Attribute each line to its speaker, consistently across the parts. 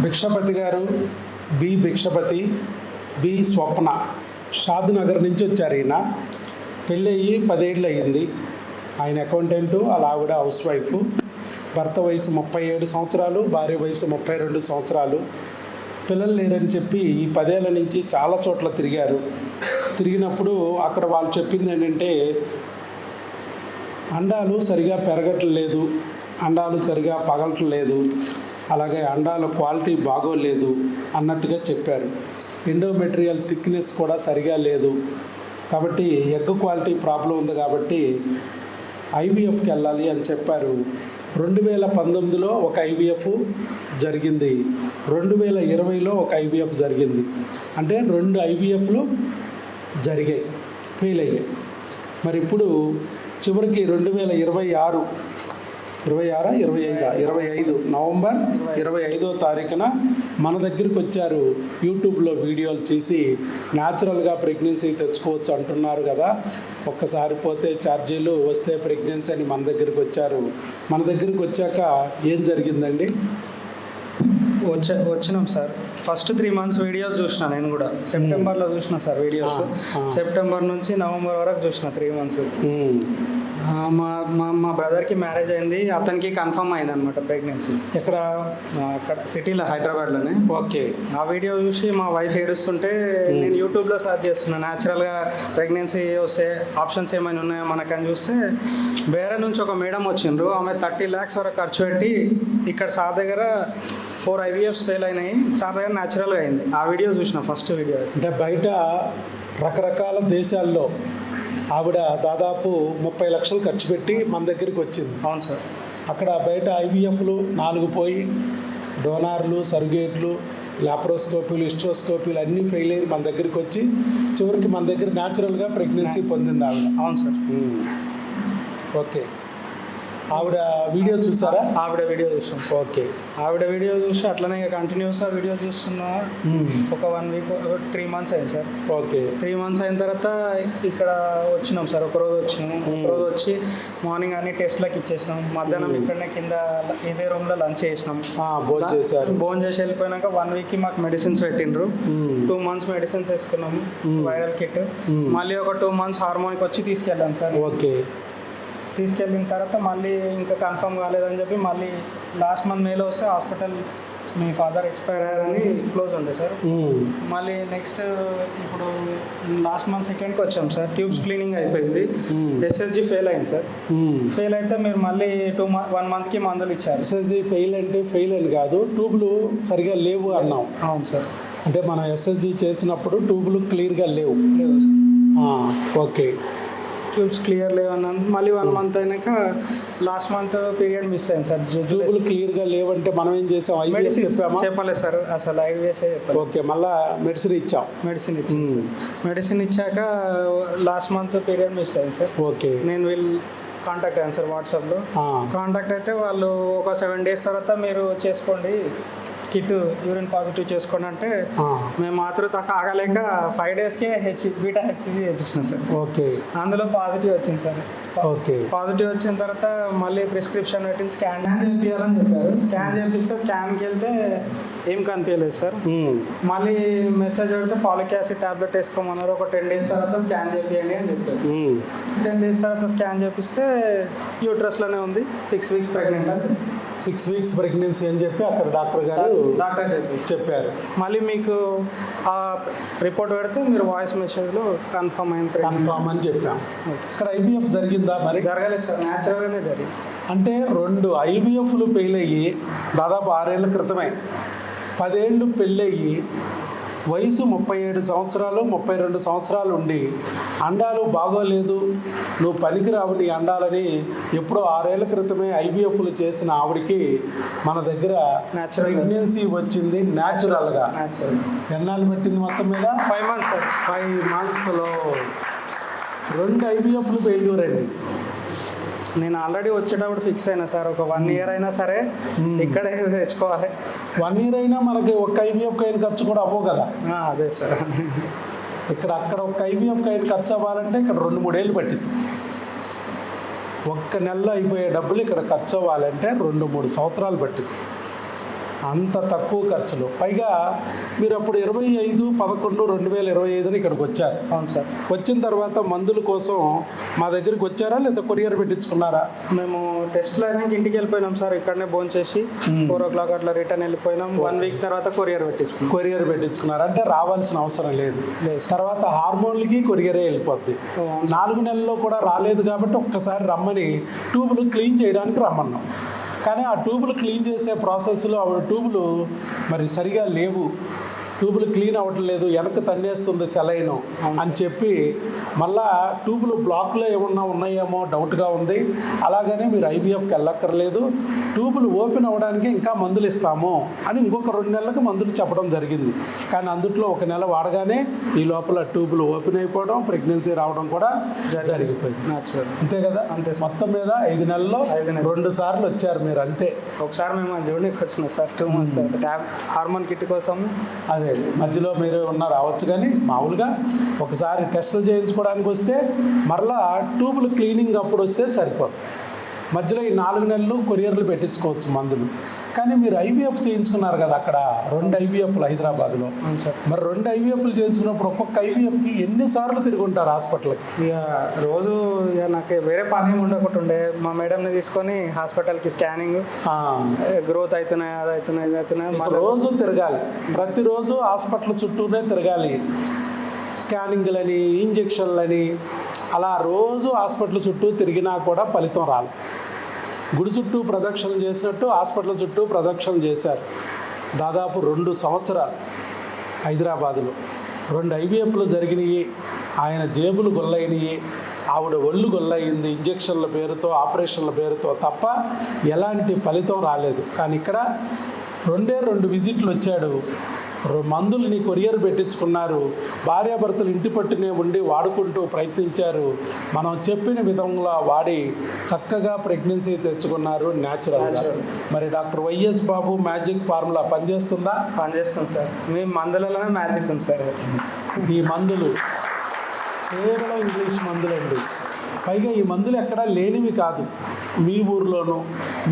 Speaker 1: భిక్షపతి గారు, B Bhikshapathi, B స్వప్న షాద్ నగర్ నుంచి వచ్చారు. ఈయన పెళ్ళయ్యి 10 ఏళ్ళు అయ్యింది. ఆయన అకౌంటెంటు, అలా ఆవిడ హౌస్ వైఫ్. భర్త వయసు 37 సంవత్సరాలు, భార్య వయసు 32 సంవత్సరాలు. పిల్లలు లేరని చెప్పి ఈ 10 ఏళ్ళ నుంచి చాలా చోట్ల తిరిగారు. తిరిగినప్పుడు అక్కడ వాళ్ళు చెప్పింది ఏంటంటే, అండాలు సరిగా పెరగట్లేదు, అండాలు సరిగా పగలట్లేదు, అలాగే అండాల క్వాలిటీ బాగోలేదు అన్నట్టుగా చెప్పారు. ఎండోమెటీరియల్ థిక్నెస్ కూడా సరిగా లేదు, కాబట్టి ఎగ్ క్వాలిటీ ప్రాబ్లం ఉంది, కాబట్టి ఐవీఎఫ్కి వెళ్ళాలి అని చెప్పారు. 2019లో ఒక ఐవీఎఫ్ జరిగింది, 2020లో ఒక ఐవీఎఫ్ జరిగింది. అంటే 2 ఐవీఎఫ్లు జరిగాయి, ఫెయిల్ అయ్యాయి. మరి ఇప్పుడు చివరికి 2025 నవంబర్ 25వ తారీఖున మన దగ్గరికి వచ్చారు. యూట్యూబ్లో వీడియోలు చేసి న్యాచురల్గా ప్రెగ్నెన్సీ తెచ్చుకోవచ్చు అంటున్నారు కదా, ఒక్కసారి పోతే ఛార్జీలు, వస్తే ప్రెగ్నెన్సీ అని మన దగ్గరికి వచ్చారు. మన దగ్గరికి వచ్చాక ఏం జరిగిందండి?
Speaker 2: వచ్చినాం సార్. ఫస్ట్ 3 months వీడియోస్ చూసిన, నేను కూడా సెప్టెంబర్లో చూసిన సార్ వీడియోస్. సెప్టెంబర్ నుంచి నవంబర్ వరకు చూసిన 3 months. మా బ్రదర్కి మ్యారేజ్ అయింది, అతనికి కన్ఫర్మ్ అయింది అనమాట ప్రెగ్నెన్సీ.
Speaker 1: ఎక్కడ?
Speaker 2: అక్కడ సిటీలో, హైదరాబాద్లోనే.
Speaker 1: ఓకే.
Speaker 2: ఆ వీడియో చూసి మా వైఫ్ ఏడుస్తుంటే నేను యూట్యూబ్లో సర్చ్ చేస్తున్నాను, న్యాచురల్గా ప్రెగ్నెన్సీ వస్తే ఆప్షన్స్ ఏమైనా ఉన్నాయో మనకని చూస్తే వేరే నుంచి ఒక మేడం వచ్చిండ్రు. ఆమె 30 lakhs వరకు ఖర్చు పెట్టి ఇక్కడ సార్ దగ్గర 4 IVFs ఫెయిల్ అయినాయి, సార్ దగ్గర న్యాచురల్గా అయింది. ఆ వీడియో చూసిన, ఫస్ట్ వీడియో.
Speaker 1: అంటే బయట రకరకాల దేశాల్లో ఆవిడ దాదాపు 30 లక్షలు ఖర్చు పెట్టి మన దగ్గరికి వచ్చింది.
Speaker 2: అవును సార్.
Speaker 1: అక్కడ బయట ఐవీఎఫ్లు 4 పోయి, డోనార్లు, సర్గేట్లు, లాప్రోస్కోపీలు, హిస్ట్రోస్కోపీలు అన్నీ ఫెయిల్ అయ్యి మన దగ్గరికి వచ్చి చివరికి మన దగ్గర న్యాచురల్గా ప్రెగ్నెన్సీ పొందింది ఆవిడ.
Speaker 2: అవును సార్.
Speaker 1: ఓకే. ఆవిడ వీడియో చూసారా?
Speaker 2: ఆవిడ వీడియో చూసాం.
Speaker 1: ఓకే.
Speaker 2: ఆవిడ వీడియో చూసి అట్లనే కంటిన్యూస్గా వీడియో చూస్తున్నా. ఒక 1 week 3 months అయింది సార్.
Speaker 1: ఓకే.
Speaker 2: 3 months అయిన తర్వాత ఇక్కడ వచ్చినాం సార్. ఒకరోజు వచ్చి మార్నింగ్ అన్ని టెస్ట్లకు ఇచ్చేసినాం. మధ్యాహ్నం ఇక్కడనే కింద ఇదే రూమ్లో లంచ్ చేసినాం. భోజనం చేసి వెళ్ళిపోయినాక 1 weekకి మాకు మెడిసిన్స్ పెట్టిండ్రు. 2 months మెడిసిన్స్ వేసుకున్నాము, వైరల్ కిట్. మళ్ళీ ఒక 2 months హార్మోన్కి వచ్చి తీసుకెళ్ళాం సార్.
Speaker 1: ఓకే.
Speaker 2: తీసుకెళ్ళిన తర్వాత మళ్ళీ ఇంకా కన్ఫర్మ్ కాలేదని చెప్పి మళ్ళీ లాస్ట్ మంత్ మేలో వస్తే హాస్పిటల్ మీ ఫాదర్ ఎక్స్పైర్ అయ్యారని క్లోజ్ ఉండే సార్. మళ్ళీ నెక్స్ట్ ఇప్పుడు లాస్ట్ మంత్ 2nd వచ్చాం సార్. ట్యూబ్స్ క్లీనింగ్ అయిపోయింది, ఎస్ఎస్జి ఫెయిల్ అయింది సార్. ఫెయిల్ అయితే మీరు మళ్ళీ 1 monthకి మందులు ఇచ్చారు.
Speaker 1: ఎస్ఎస్జి ఫెయిల్ అంటే ఫెయిల్ అని కాదు, ట్యూబ్లు సరిగా లేవు అన్నాం.
Speaker 2: అవును సార్.
Speaker 1: అంటే మనం ఎస్ఎస్జి చేసినప్పుడు ట్యూబ్లు క్లియర్గా లేవు. ఓకే.
Speaker 2: ట్యూబ్స్ క్లియర్ లేవన్నాను. మళ్ళీ 1 month అయినాక లాస్ట్ మంత్ పీరియడ్ మిస్ అయింది సార్.
Speaker 1: ట్యూబ్లు క్లియర్గా లేవంటే మనం ఏం చేసాం? ఐవీఎఫ్ చెప్పామా?
Speaker 2: చెప్పలేదు సార్, అసలు ఐవీఎఫ్ చెప్పాలి.
Speaker 1: ఓకే. మళ్ళీ మెడిసిన్ ఇచ్చాం.
Speaker 2: మెడిసిన్ ఇచ్చాక లాస్ట్ మంత్ పీరియడ్ మిస్ అయింది సార్.
Speaker 1: ఓకే.
Speaker 2: నేను కాంటాక్ట్ అయ్యాను సార్ వాట్సాప్లో. కాంటాక్ట్ అయితే వాళ్ళు ఒక 7 days తర్వాత మీరు చేసుకోండి కిట్, యూరిన్ పాజిటివ్ చేసుకోండి అంటే మేము మాతృత ఆగలేక 5 daysకే బీటా హెచ్సిజీ చేయించినాం సార్.
Speaker 1: ఓకే.
Speaker 2: అందులో పాజిటివ్ వచ్చింది సార్.
Speaker 1: ఓకే.
Speaker 2: పాజిటివ్ వచ్చిన తర్వాత మళ్ళీ ప్రిస్క్రిప్షన్ పెట్టి స్కాన్ చేయించాలని చెప్పారు. స్కాన్ చేపిస్తే స్కాన్కి వెళ్తే ఏం కనిపించలేదు సార్. మళ్ళీ మెసేజ్ పెడితే ఫాలిక్ యాసిడ్ టాబ్లెట్ వేసుకోమన్నారు. ఒక 10 days తర్వాత స్కాన్ చేయండి అని చెప్పారు. 10 days తర్వాత స్కాన్ చేపిస్తే యూట్రస్లోనే ఉంది, 6 weeks ప్రెగ్నెంట్ అని.
Speaker 1: 6 weeks ప్రెగ్నెన్సీ అని చెప్పి అక్కడ డాక్టర్ చెప్పారు.
Speaker 2: మళ్ళీ మీకు ఆ రిపోర్ట్ పెడితే మీరు వాయిస్ మెసేజ్లో కన్ఫర్మ్
Speaker 1: అని చెప్పాం. ఇక్కడ ఐవీఎఫ్ జరిగిందా? మరి
Speaker 2: జరగలేదు సార్, న్యాచురల్గానే జరిగింది.
Speaker 1: అంటే 2 ఐవీఎఫ్లు ఫెయిల్ అయ్యి దాదాపు 6 ఏళ్ళ క్రితమే. 10 ఏళ్ళు పెళ్ళయ్యి వయసు 37 సంవత్సరాలు 32 సంవత్సరాలు ఉండి అండాలు బాగోలేదు, నువ్వు పనికిరావు నీ అండాలని ఎప్పుడో 6 ఏళ్ల క్రితమే ఐవీఎఫ్లు చేసిన ఆవిడికి మన దగ్గర ప్రెగ్నెన్సీ వచ్చింది న్యాచురల్గా. ఎన్నాళ్ళు పెట్టింది మొత్తం మీద?
Speaker 2: 5 months సార్.
Speaker 1: 5 monthsలో 2 ఐవీఎఫ్లు ఫెయిల్యూర్ అండి.
Speaker 2: నేను ఆల్రెడీ వచ్చేటప్పుడు ఫిక్స్ అయినా సార్, ఒక 1 year అయినా సరే ఇక్కడే తెచ్చుకోవాలి.
Speaker 1: 1 year అయినా మనకి ఒక్క ఐవీఎఫ్ అయిన ఖర్చు కూడా అవ్వవు కదా.
Speaker 2: అదే సార్.
Speaker 1: అక్కడ ఒక్క ఐవీఎఫ్ అయిన ఖర్చు అవ్వాలంటే ఇక్కడ 2-3 ఏళ్ళు పట్టింది. ఒక్క నెలలో అయిపోయే డబ్బులు ఇక్కడ ఖర్చు అవ్వాలంటే 2-3 సంవత్సరాలు పట్టింది. అంత తక్కువ ఖర్చులు. పైగా మీరు అప్పుడు 25/11/2025 ఇక్కడికి వచ్చారు.
Speaker 2: అవును సార్.
Speaker 1: వచ్చిన తర్వాత మందుల కోసం మా దగ్గరికి వచ్చారా లేదా కొరియర్ పెట్టించుకున్నారా?
Speaker 2: మేము టెస్ట్లో అయినాక ఇంటికి వెళ్ళిపోయినాం సార్. ఇక్కడనే భోజనం చేసి 4 o'clock అట్లా రిటర్న్ వెళ్ళిపోయినాం. 1 week తర్వాత కొరియర్ పెట్టించుకున్నాం.
Speaker 1: కొరియర్ పెట్టించుకున్నారు అంటే రావాల్సిన అవసరం లేదు. తర్వాత హార్మోన్లకి కొరియరే వెళ్ళిపోద్ది. 4 నెలల్లో కూడా రాలేదు కాబట్టి ఒక్కసారి రమ్మని ట్యూబులు క్లీన్ చేయడానికి రమ్మన్నాం. కానీ ఆ ట్యూబులు క్లీన్ చేసే ప్రాసెస్లో ఆవిడ ట్యూబులు మరి సరిగా లేవు, ట్యూబులు క్లీన్ అవ్వట్లేదు, వెనక్కి తన్నేస్తుంది సెలైన్ అని చెప్పి మళ్ళా ట్యూబులు బ్లాక్లో ఏమన్నా ఉన్నాయేమో డౌట్గా ఉంది, అలాగనే మీరు ఐవీఎఫ్కి వెళ్ళక్కర్లేదు, ట్యూబులు ఓపెన్ అవ్వడానికి ఇంకా మందులు ఇస్తాము అని ఇంకొక 2 నెలలకు మందులు చెప్పడం జరిగింది. కానీ అందుట్లో 1 నెల వాడగానే ఈ లోపల ట్యూబులు ఓపెన్ అయిపోవడం, ప్రెగ్నెన్సీ రావడం కూడా జరిగిపోయింది. అంతే కదా? మొత్తం మీద 5 నెలల్లో 2 సార్లు వచ్చారు మీరు. అంతే.
Speaker 2: ఒకసారి మేము జోడికి వచ్చినాం సార్ 2 months హార్మోన్ కిట్ కోసం.
Speaker 1: అదే మధ్యలో మీరు రావచ్చు, కానీ మామూలుగా ఒకసారి టెస్టులు చేయించుకోవడానికి వస్తే మరలా ట్యూబులు క్లీనింగ్ అప్పుడు వస్తే సరిపోతుంది. మధ్యలో ఈ 4 నెలలు కొరియర్లు పెట్టించుకోవచ్చు మందులు. కానీ మీరు ఐవీఎఫ్ చేయించుకున్నారు కదా అక్కడ 2 IVFలు హైదరాబాద్లో. మరి 2 IVFలు చేయించుకున్నప్పుడు ఒక్కొక్క ఐవీఎఫ్కి ఎన్నిసార్లు తిరిగి ఉంటారు హాస్పిటల్కి?
Speaker 2: ఇక రోజు ఇక నాకు వేరే పని ఉండకుంటుండే మా మేడంని తీసుకొని హాస్పిటల్కి స్కానింగ్, గ్రోత్ అవుతున్నాయి, అది అవుతున్నాయి, ఇది అవుతున్నాయి,
Speaker 1: రోజు తిరగాలి. ప్రతిరోజు హాస్పిటల్ చుట్టూనే తిరగాలి. స్కానింగ్లని, ఇంజక్షన్లని, అలా రోజు హాస్పిటల్ చుట్టూ తిరిగినా కూడా ఫలితం రాదు. గుడి చుట్టూ ప్రదక్షిణ చేసినట్టు హాస్పిటల్ చుట్టూ ప్రదక్షిణ చేశారు. దాదాపు 2 సంవత్సరాలు హైదరాబాదులో 2 IVFలు జరిగినాయి. ఆయన జేబులు గొల్లయినాయి, ఆవిడ ఒళ్ళు గొల్లయింది ఇంజక్షన్ల పేరుతో, ఆపరేషన్ల పేరుతో తప్ప ఎలాంటి ఫలితం రాలేదు. కానీ ఇక్కడ 2 విజిట్లు వచ్చాడు, మందుల్ని కొరియర్ పెట్టించుకున్నారు, భార్యాభర్తలు ఇంటి పట్టునే ఉండి వాడుకుంటూ ప్రయత్నించారు, మనం చెప్పిన విధంగా వాడి చక్కగా ప్రెగ్నెన్సీ తెచ్చుకున్నారు న్యాచురల్గా. మరి డాక్టర్ వైఎస్ బాబు మ్యాజిక్ ఫార్ములా పనిచేస్తుందా?
Speaker 2: పనిచేస్తుంది సార్. మీ మందులలోనే మ్యాజిక్ ఉంది సార్.
Speaker 1: ఈ మందులు కేవలం ఇంగ్లీష్ మందులండి. పైగా ఈ మందులు ఎక్కడా లేనివి కాదు. మీ ఊర్లోనూ,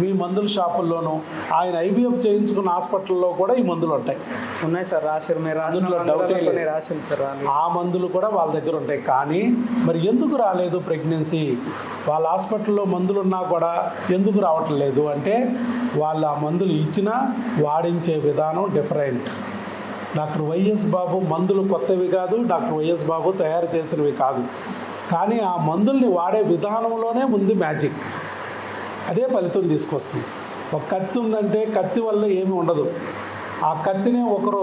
Speaker 1: మీ మందుల షాపుల్లోనూ, ఆయన ఐవీఎఫ్ చేయించుకున్న హాస్పిటల్లో కూడా ఈ మందులు ఉంటాయి.
Speaker 2: ఉన్నాయి సార్, రాశారు మీరు.
Speaker 1: అందులో డౌటే లేదు.
Speaker 2: రాశారు సార్.
Speaker 1: ఆ మందులు కూడా వాళ్ళ దగ్గర ఉంటాయి. కానీ మరి ఎందుకు రాలేదు ప్రెగ్నెన్సీ? వాళ్ళ హాస్పిటల్లో మందులు ఉన్నా కూడా ఎందుకు రావట్లేదు అంటే వాళ్ళు ఆ మందులు ఇచ్చినా వాడించే విధానం డిఫరెంట్. డాక్టర్ వైఎస్ బాబు మందులు కొత్తవి కాదు, డాక్టర్ వైఎస్ బాబు తయారు చేసినవి కాదు. కానీ ఆ మందుల్ని వాడే విధానంలోనే ఉంది మ్యాజిక్. అదే ఫలితం తీసుకొస్తుంది. ఒక కత్తి ఉందంటే కత్తి వల్ల ఏమీ ఉండదు. ఆ కత్తినే ఒకరు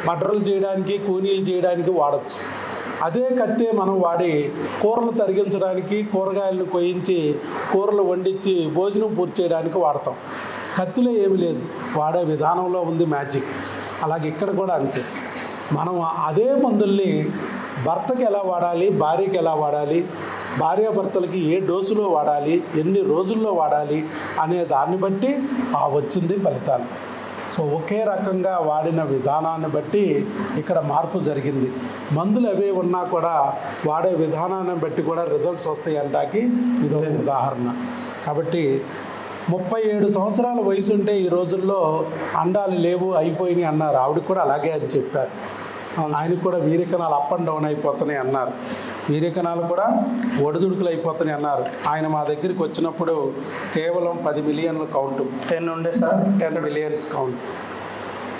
Speaker 1: మర్డర్లు చేయడానికి, కూనీలు చేయడానికి వాడచ్చు. అదే కత్తే మనం వాడి కూరలు తరిగించడానికి, కూరగాయలను కొయ్యించి కూరలు వండించి భోజనం పూర్తి చేయడానికి వాడతాం. కత్తిలో ఏమీ లేదు, వాడే విధానంలో ఉంది మ్యాజిక్. అలాగే ఇక్కడ కూడా అంతే. మనం అదే మందుల్ని భర్తకి ఎలా వాడాలి, భార్యకి ఎలా వాడాలి, భార్యాభర్తలకి ఏ డోసులో వాడాలి, ఎన్ని రోజుల్లో వాడాలి అనే దాన్ని బట్టి వచ్చింది ఫలితాలు. సో ఒకే రకంగా వాడిన విధానాన్ని బట్టి ఇక్కడ మార్పు జరిగింది. మందులు అవే ఉన్నా కూడా వాడే విధానాన్ని బట్టి కూడా రిజల్ట్స్ వస్తాయి అంటాకి ఇదొక ఉదాహరణ. కాబట్టి 37 సంవత్సరాల వయసు ఉంటే ఈ రోజుల్లో అండాలు లేవు, అయిపోయినాయి అన్నారు. ఆవిడ కూడా అలాగే అని చెప్పారు. ఆయనకు కూడా వీర్యకణాలు అప్ అండ్ డౌన్ అయిపోతున్నాయి అన్నారు. వీర్యకణాలు కూడా ఒడిదుడుకులు అయిపోతున్నాయి అన్నారు. ఆయన మా దగ్గరికి వచ్చినప్పుడు కేవలం 10 మిలియన్ల కౌంటు,
Speaker 2: 10 ఉండే సార్,
Speaker 1: 10 మిలియన్స్ కౌంట్.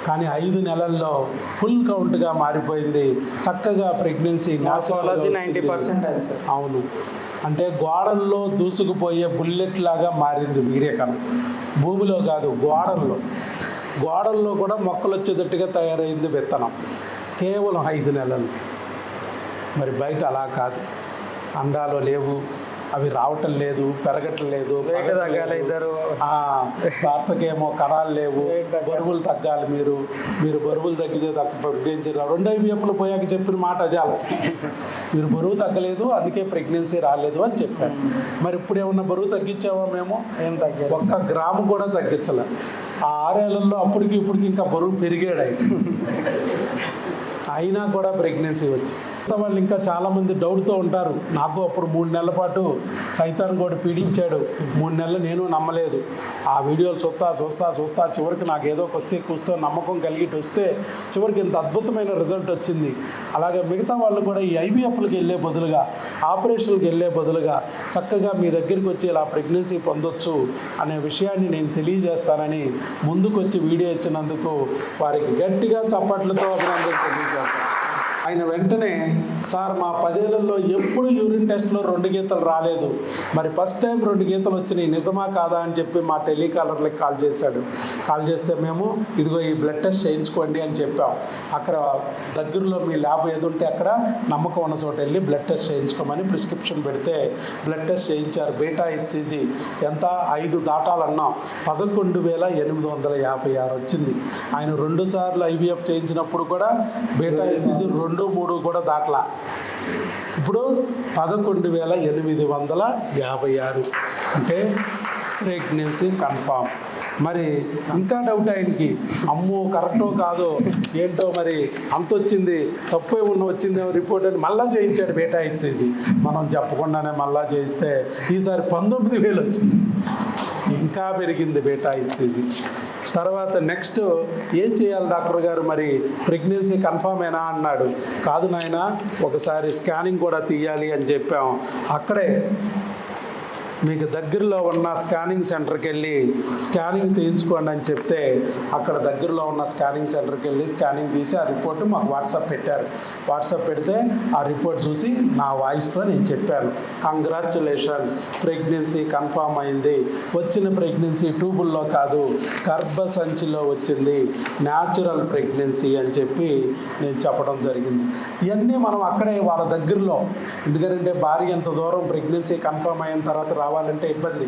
Speaker 1: కానీ 5 నెలల్లో ఫుల్ కౌంట్గా మారిపోయింది. చక్కగా ప్రెగ్నెన్సీ
Speaker 2: నాచురల్ 90%.
Speaker 1: అవును, అంటే గోడల్లో దూసుకుపోయే బుల్లెట్ లాగా మారింది వీర్యకణం. భూమిలో కాదు, గోడల్లో కూడా మొక్కలు వచ్చేటట్టుగా తయారైంది విత్తనం. కేవలం 5 నెలలు. మరి బయట అలా కాదు. అండాలు లేవు, అవి రావటం లేదు, పెరగటం లేదు. భర్తకేమో కణాలు లేవు, బరువులు తగ్గాలి. మీరు బరువులు తగ్గితే ప్రెగ్నెన్సీ 2 IVFలు పోయాక చెప్పిన మాట అదే. మీరు బరువు తగ్గలేదు, అందుకే ప్రెగ్నెన్సీ రాలేదు అని చెప్పారు. మరి ఇప్పుడు ఏమన్నా బరువు తగ్గించావా? మేము 1 గ్రాము కూడా తగ్గించలే. ఆ 6 ఏళ్లలో అప్పటికి ఇప్పటికి ఇంకా బరువు పెరిగాడు. అయినా కూడా ప్రెగ్నెన్సీ వచ్చి వాళ్ళు ఇంకా చాలామంది డౌట్తో ఉంటారు. నాకు అప్పుడు 3 నెలల పాటు సైతాన్ కూడా పీడించాడు. 3 నెలలు నేను నమ్మలేదు. ఆ వీడియోలు చూస్తా చివరికి నాకు ఏదో వస్తే కూస్తో నమ్మకం కలిగి వస్తే చివరికి ఇంత అద్భుతమైన రిజల్ట్ వచ్చింది. అలాగే మిగతా వాళ్ళు కూడా ఈ ఐవీఎఫ్లకు వెళ్ళే బదులుగా, ఆపరేషన్కి వెళ్ళే బదులుగా చక్కగా మీ దగ్గరికి వచ్చి ఇలా ప్రెగ్నెన్సీ పొందొచ్చు అనే విషయాన్ని నేను తెలియజేస్తానని ముందుకు వచ్చి వీడియో ఇచ్చినందుకు వారికి గట్టిగా చప్పట్లతో అభినందనలు తెలియజేస్తాను. ఆయన వెంటనే, సార్ మా 10 ఏళ్లలో ఎప్పుడు యూరిన్ టెస్ట్లో 2 గీతలు రాలేదు, మరి ఫస్ట్ టైం 2 గీతలు వచ్చినాయి, నిజమా కాదా అని చెప్పి మా టెలికాలర్లకు కాల్ చేశాడు. కాల్ చేస్తే మేము ఇదిగో ఈ బ్లడ్ టెస్ట్ చేయించుకోండి అని చెప్పాం. అక్కడ దగ్గరలో మీ ల్యాబ్ ఏది ఉంటే అక్కడ నమ్మకం ఉన్న చోట వెళ్ళి బ్లడ్ టెస్ట్ చేయించుకోమని ప్రిస్క్రిప్షన్ పెడితే బ్లడ్ టెస్ట్ చేయించారు. బీటా ఎస్సీజీ ఎంత 5 దాటాలన్నాం, 11,856 వచ్చింది. ఆయన 2 సార్లు ఐవీఎఫ్ చేయించినప్పుడు కూడా బీటా ఎస్సీజీ 2, 3 కూడా దాటలా. ఇప్పుడు 11,856 అంటే ప్రెగ్నెన్సీ కన్ఫామ్. మరి ఇంకా డౌట్ ఆయనకి, అమ్మో కరెక్టో కాదో ఏంటో, మరి అంత వచ్చింది తప్పే వచ్చిందేమో రిపోర్ట్ అని మళ్ళా చేయించాడు బీటా ఎస్సీజీ. మనం చెప్పకుండానే మళ్ళా చేయిస్తే ఈసారి 19,000 వచ్చింది. ఇంకా పెరిగింది బీటా ఎస్సీజీ. తర్వాత నెక్స్ట్ ఏం చేయాలి డాక్టర్ గారు, మరి ప్రెగ్నెన్సీ కన్ఫామేనా అన్నాడు. కాదు నాయన, ఒకసారి స్కానింగ్ కూడా తీయాలి అని చెప్పాం. అక్కడే మీకు దగ్గరలో ఉన్న స్కానింగ్ సెంటర్కి వెళ్ళి స్కానింగ్ తీయించుకోండి అని చెప్తే అక్కడ దగ్గరలో ఉన్న స్కానింగ్ సెంటర్కి వెళ్ళి స్కానింగ్ తీసి ఆ రిపోర్ట్ మాకు వాట్సాప్ పెట్టారు. వాట్సాప్ పెడితే ఆ రిపోర్ట్ చూసి నా వాయిస్తో నేను చెప్పాను, కంగ్రాచ్యులేషన్స్, ప్రెగ్నెన్సీ కన్ఫామ్ అయింది, వచ్చిన ప్రెగ్నెన్సీ ట్యూబుల్లో కాదు గర్భసంచిలో వచ్చింది, న్యాచురల్ ప్రెగ్నెన్సీ అని చెప్పి నేను చెప్పడం జరిగింది. ఇవన్నీ మనం అక్కడే వాళ్ళ దగ్గరలో, ఎందుకంటే భార్య ఎంత దూరం ప్రెగ్నెన్సీ కన్ఫామ్ అయిన తర్వాత రావాలంటే ఇబ్బంది.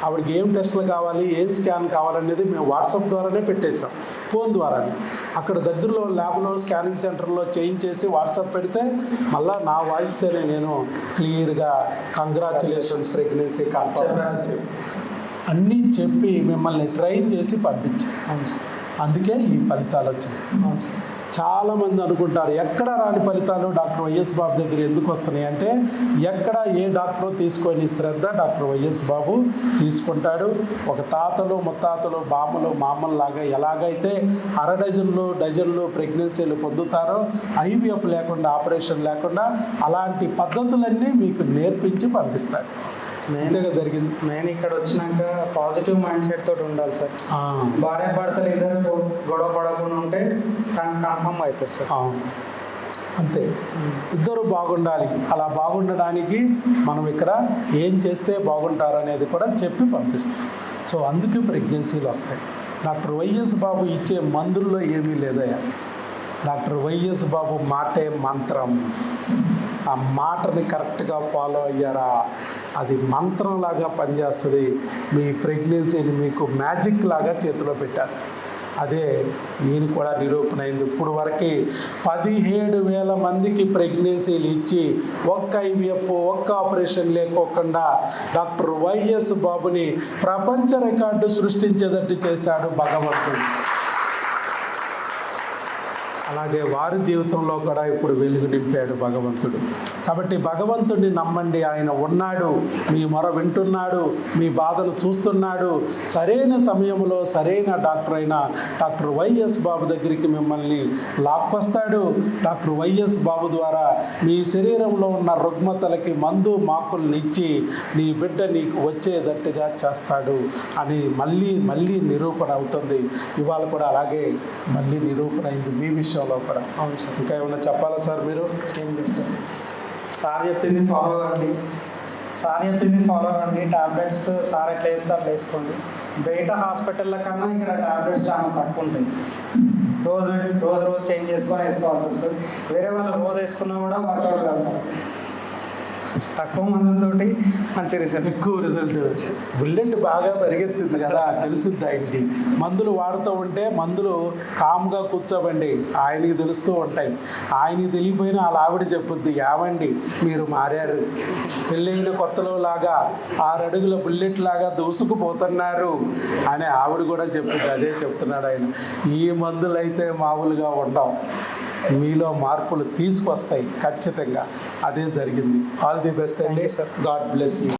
Speaker 1: ఆవిడకి ఏం టెస్టులు కావాలి, ఏం స్కాన్ కావాలనేది మేము వాట్సాప్ ద్వారానే పెట్టేసాం, ఫోన్ ద్వారానే. అక్కడ దగ్గరలో ల్యాబ్లో స్కానింగ్ సెంటర్లో చేయించేసి వాట్సాప్ పెడితే మళ్ళీ నా వాయిస్తేనే నేను క్లియర్గా కంగ్రాచ్యులేషన్స్ ప్రెగ్నెన్సీ కన్ఫర్మ్ అని చెప్పి అన్నీ చెప్పి మిమ్మల్ని ట్రైన్ చేసి పంపించాం. అందుకే ఈ ఫలితాలు వచ్చినాయి. చాలామంది అనుకుంటారు ఎక్కడ రాని ఫలితాలు డాక్టర్ వైఎస్ బాబు దగ్గర ఎందుకు వస్తున్నాయి అంటే, ఎక్కడ ఏ డాక్టర్ తీసుకొని శ్రద్ధ డాక్టర్ వైఎస్ బాబు తీసుకుంటాడు. ఒక తాతలు ముత్తాతలు బామ్మలు మామల్లాగా ఎలాగైతే డజన్లు ప్రెగ్నెన్సీలు పొందుతారో ఐవీఎఫ్ లేకుండా, ఆపరేషన్ లేకుండా అలాంటి పద్ధతులన్నీ మీకు నేర్పించి పంపిస్తారు. అంతేగా జరిగింది.
Speaker 2: నేను ఇక్కడ వచ్చినాక పాజిటివ్ మైండ్ సెట్ తోటి ఉండాలి సార్. భార్య భర్తలు ఇద్దరు గొడవ పడకుండా ఉంటే కన్ఫర్మ్ అవుతుంది సార్.
Speaker 1: అంతే, ఇద్దరు బాగుండాలి. అలా బాగుండడానికి మనం ఇక్కడ ఏం చేస్తే బాగుంటారు అనేది కూడా చెప్పి పంపిస్తాం. సో అందుకే ప్రెగ్నెన్సీలు వస్తాయి. డాక్టర్ వైఎస్ బాబు ఇచ్చే మందుల్లో ఏమీ లేదయ్యా. డాక్టర్ వైఎస్ బాబు మాటే మంత్రం. ఆ మాటని కరెక్ట్గా ఫాలో అయ్యారా, అది మంత్రంలాగా పనిచేస్తుంది. మీ ప్రెగ్నెన్సీని మీకు మ్యాజిక్ లాగా చేతిలో పెట్టేస్తుంది. అదే నేను కూడా నిరూపణ అయింది. ఇప్పుడు వరకు 17,000 మందికి ప్రెగ్నెన్సీలు ఇచ్చి ఒక్క ఐవీఎఫ్, ఒక్క ఆపరేషన్ లేకోకుండా డాక్టర్ వైఎస్ బాబుని ప్రపంచ రికార్డు సృష్టించేటట్టు చేశాడు భగవంతుడు. అలాగే వారి జీవితంలో కూడా ఇప్పుడు వెలుగు నింపాడు భగవంతుడు. కాబట్టి భగవంతుడిని నమ్మండి. ఆయన ఉన్నాడు, మీ మొర వింటున్నాడు, మీ బాధలు చూస్తున్నాడు. సరైన సమయంలో సరైన డాక్టర్ అయిన డాక్టర్ వైఎస్ బాబు దగ్గరికి మిమ్మల్ని లాక్కొస్తాడు. డాక్టర్ వైఎస్ బాబు ద్వారా మీ శరీరంలో ఉన్న రుగ్మతలకి మందు మాకుల్ని ఇచ్చి నీ బిడ్డ నీకు వచ్చేటట్టుగా చేస్తాడు అని మళ్ళీ నిరూపణ అవుతుంది. ఇవాళ కూడా అలాగే మళ్ళీ నిరూపణ అయింది మీ విషయంలో కూడా.
Speaker 2: అవును సార్.
Speaker 1: ఇంకా ఏమైనా చెప్పాలా సార్ మీరు?
Speaker 2: ఏం చేస్తారు సార్ చెప్పింది ఫాలో అవ్వండి. టాబ్లెట్స్ సార్ ఎట్లా చెప్తే అట్లా వేసుకోండి. బయట హాస్పిటల్ల కన్నా ఇక్కడ టాబ్లెట్స్ చాలా తక్కువ ఉంటాయి. రోజు చేంజ్ చేసుకొని వేసుకోవాల్సి వస్తుంది. వేరే వాళ్ళు రోజు వేసుకున్నా కూడా వర్కౌట్ కాదు. తక్కువ మందితోటి మంచి రిజల్ట్.
Speaker 1: ఎక్కువ రిజల్ట్. బుల్లెట్ బాగా పరిగెత్తింది కదా, తెలుసుద్ది ఆయనకి. మందులు వాడుతూ ఉంటే మందులు కామ్గా కూర్చోబండి, ఆయనకి తెలుస్తూ ఉంటాయి. ఆయనకి తెలియపోయినా వాళ్ళ ఆవిడ చెప్పుద్ది, ఏమండి మీరు మారారు, పెళ్ళైన కొత్తలో లాగా 6 అడుగుల బుల్లెట్ లాగా దూసుకుపోతున్నారు అని ఆవిడ కూడా చెప్పుద్ది. అదే చెప్తున్నాడు ఆయన. ఈ మందులు అయితే మామూలుగా ఉండవు, మీలో మార్పులు తీసుకొస్తాయి ఖచ్చితంగా. అదే జరిగింది. ఆల్ ది బెస్ట్ అండి.
Speaker 2: Thank you, sir.
Speaker 1: God bless you.